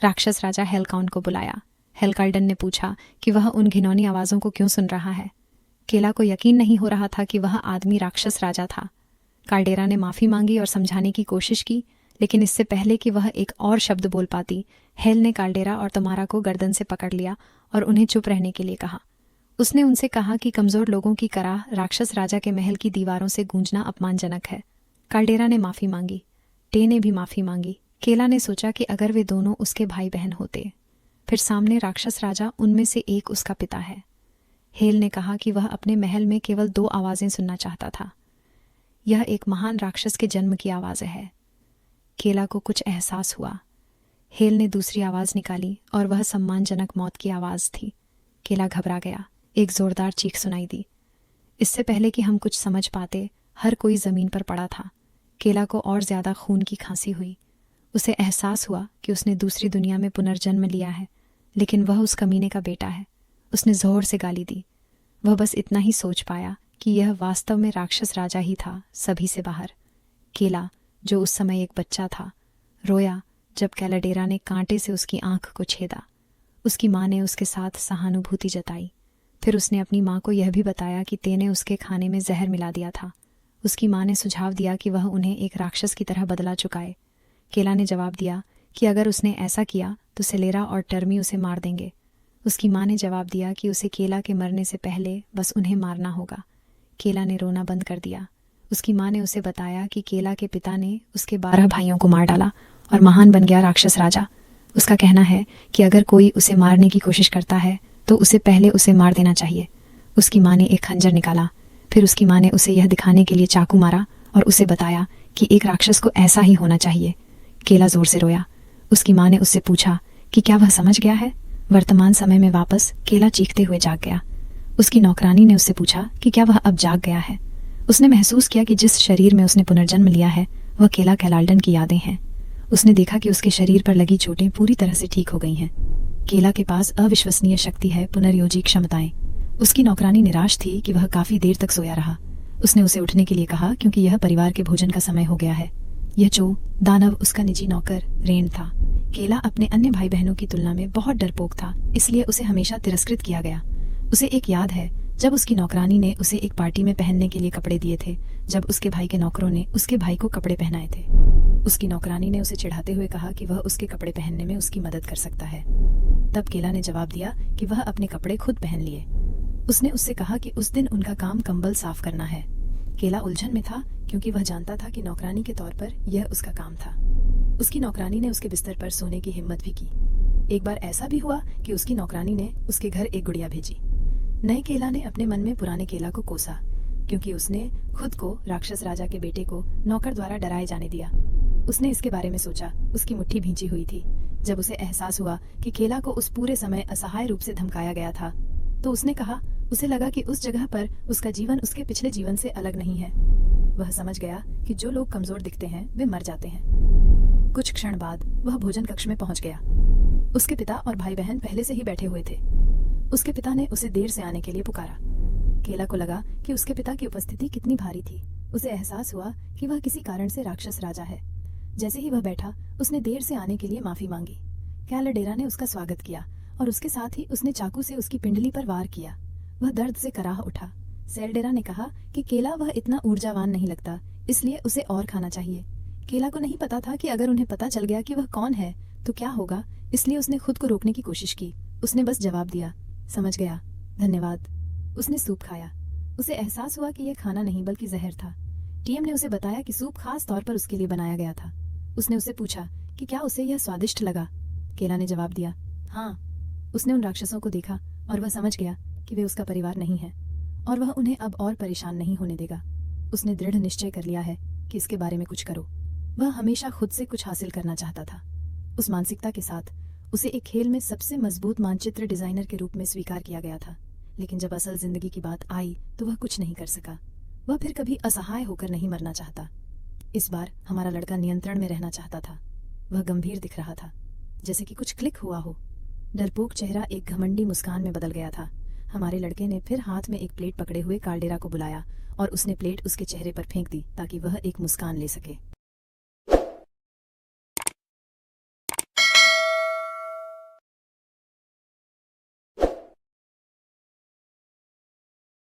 राक्षस राजा हेलकाउंट को बुलाया। हेलकाल्डन ने पूछा कि वह उन घिनौनी आवाज़ों को क्यों सुन रहा है। केला को यकीन नहीं हो रहा था कि वह आदमी राक्षस राजा था। काल्डेरा ने माफ़ी मांगी और समझाने की कोशिश की, लेकिन इससे पहले कि वह एक और शब्द बोल पाती, हेल ने काल्डेरा और तमारा को गर्दन से पकड़ लिया और उन्हें चुप रहने के लिए कहा। उसने उनसे कहा कि कमज़ोर लोगों की कराह राक्षस राजा के महल की दीवारों से गूंजना अपमानजनक है। काल्डेरा ने माफ़ी मांगी, टे ने भी माफ़ी मांगी। केला ने सोचा कि अगर वे दोनों उसके भाई बहन होते, फिर सामने राक्षस राजा, उनमें से एक उसका पिता है। हेल ने कहा कि वह अपने महल में केवल 2 आवाज़ें सुनना चाहता था। यह एक महान राक्षस के जन्म की आवाज़ है। केला को कुछ एहसास हुआ। हेल ने दूसरी आवाज़ निकाली और वह सम्मानजनक मौत की आवाज़ थी। केला घबरा गया। एक ज़ोरदार चीख सुनाई दी। इससे पहले कि हम कुछ समझ पाते, हर कोई ज़मीन पर पड़ा था। केला को और ज़्यादा खून की खांसी हुई। उसे एहसास हुआ कि उसने दूसरी दुनिया में पुनर्जन्म लिया है, लेकिन वह उस कमीने का बेटा है। उसने ज़ोर से गाली दी। वह बस इतना ही सोच पाया कि यह वास्तव में राक्षस राजा ही था, सभी से बाहर। केला, जो उस समय एक बच्चा था, रोया जब कैलाडेरा ने कांटे से उसकी आंख को छेदा। उसकी माँ ने उसके साथ सहानुभूति जताई। फिर उसने अपनी माँ को यह भी बताया कि ते ने उसके खाने में जहर मिला दिया था। उसकी माँ ने सुझाव दिया कि वह उन्हें एक राक्षस की तरह बदला चुकाए। केला ने जवाब दिया कि अगर उसने ऐसा किया तो सेलेरा और टर्मी उसे मार देंगे। उसकी माँ ने जवाब दिया कि उसे केला के मरने से पहले बस उन्हें मारना होगा। केला ने रोना बंद कर दिया। उसकी माँ ने उसे बताया कि केला के पिता ने उसके 12 भाइयों को मार डाला और महान बन गया राक्षस राजा। उसका कहना है कि अगर कोई उसे मारने की कोशिश करता है तो उसे पहले उसे मार देना चाहिए। उसकी माँ ने एक खंजर निकाला। फिर उसकी माँ ने उसे यह दिखाने के लिए चाकू मारा और उसे बताया कि एक राक्षस को ऐसा ही होना चाहिए। केला जोर से रोया। उसकी माँ ने उससे पूछा कि क्या वह समझ गया है। वर्तमान समय में वापस केला चीखते हुए जाग गया। उसकी नौकरानी ने उससे पूछा कि क्या वह अब जाग गया है। उसने महसूस किया कि जिस शरीर में उसने पुनर्जन्म लिया है वह केला कैलाल्डन की यादें हैं। उसने देखा कि उसके शरीर पर लगी चोटें पूरी तरह से ठीक हो गई हैं। केला के पास अविश्वसनीय शक्ति है, पुनर्योजी क्षमताएं। उसकी नौकरानी निराश थी कि वह काफी देर तक सोया रहा। उसने उसे उठने के लिए कहा क्योंकि यह परिवार के भोजन का समय हो गया है। यह चो दानव उसका निजी नौकर रेन था। केला अपने अन्य भाई बहनों की तुलना में बहुत डरपोक था, इसलिए उसे हमेशा तिरस्कृत किया गया। उसे एक याद है जब उसकी नौकरानी ने उसे एक पार्टी में पहनने के लिए कपड़े दिए थे, जब उसके भाई के नौकरों ने उसके भाई को कपड़े पहनाए थे। उसकी नौकरानी ने उसे चिढ़ाते हुए कहा कि वह उसके कपड़े पहनने में उसकी मदद कर सकता है। तब केला ने जवाब दिया कि वह अपने कपड़े खुद पहन लिए। उसने उससे कहा कि उस दिन उनका काम कंबल साफ करना है। केला उलझन में था क्योंकि वह जानता था कि नौकरानी के तौर पर यह उसका काम था। उसकी नौकरानी ने उसके बिस्तर पर सोने की हिम्मत भी की। एक बार ऐसा भी हुआ कि उसकी नौकरानी ने उसके घर एक गुड़िया भेजी। नए केला ने अपने मन में पुराने केला को कोसा क्योंकि उसने खुद को राक्षस राजा के बेटे को नौकर द्वारा डराए जाने दिया। उसने इसके बारे में सोचा। उसकी मुट्ठी भींची हुई थी। जब उसे एहसास हुआ कि केला को उस पूरे समय असहाय रूप से धमकाया गया था, तो उसने कहा, उसे लगा कि उस जगह पर उसका जीवन उसके पिछले जीवन से अलग नहीं है। वह समझ गया कि जो लोग कमजोर दिखते हैं वे मर जाते हैं। कुछ क्षण बाद वह भोजन कक्ष में पहुंच गया। उसके पिता और भाई बहन पहले से ही बैठे हुए थे। उसके पिता ने उसे देर से आने के लिए पुकारा। केला को लगा कि उसके पिता की उपस्थिति कितनी भारी थी। उसे एहसास हुआ कि वह किसी कारण से राक्षस राजा है। जैसे ही वह बैठा, उसने देर से आने के लिए माफी मांगी। कैलाडेरा ने उसका स्वागत किया और उसके साथ ही उसने चाकू से उसकी पिंडली पर वार किया। वह दर्द से कराह उठा। सेल्डेरा ने कहा कि केला वह इतना ऊर्जावान नहीं लगता, इसलिए उसे और खाना चाहिए। केला को नहीं पता था कि अगर उन्हें पता चल गया कि वह कौन है तो क्या होगा, इसलिए उसने खुद को रोकने की कोशिश की। उसने बस जवाब दिया, समझ गया, धन्यवाद। उसने सूप खाया। उसे एहसास हुआ कि यह खाना नहीं बल्कि जहर था। टीएम ने उसे बताया कि सूप खास तौर पर उसके लिए बनाया गया था। उसने उससे पूछा कि क्या उसे यह स्वादिष्ट लगा। केला ने जवाब दिया, हाँ। उसने उन राक्षसों को देखा और वह समझ गया कि वे उसका परिवार नहीं है और वह उन्हें अब और परेशान नहीं होने देगा। उसने दृढ़ निश्चय कर लिया है कि इसके बारे में कुछ करो। वह हमेशा खुद से कुछ हासिल करना चाहता था। उस मानसिकता के साथ उसे एक खेल में सबसे मजबूत मानचित्र डिजाइनर के रूप में स्वीकार किया गया था, लेकिन जब असल जिंदगी की बात आई तो वह कुछ नहीं कर सका। वह फिर कभी असहाय होकर नहीं मरना चाहता। इस बार हमारा लड़का नियंत्रण में रहना चाहता था। वह गंभीर दिख रहा था, जैसे कि कुछ क्लिक हुआ हो। डरपोक चेहरा एक घमंडी मुस्कान में बदल गया था। हमारे लड़के ने फिर हाथ में एक प्लेट पकड़े हुए काल्डेरा को बुलाया और उसने प्लेट उसके चेहरे पर फेंक दी ताकि वह एक मुस्कान ले सके।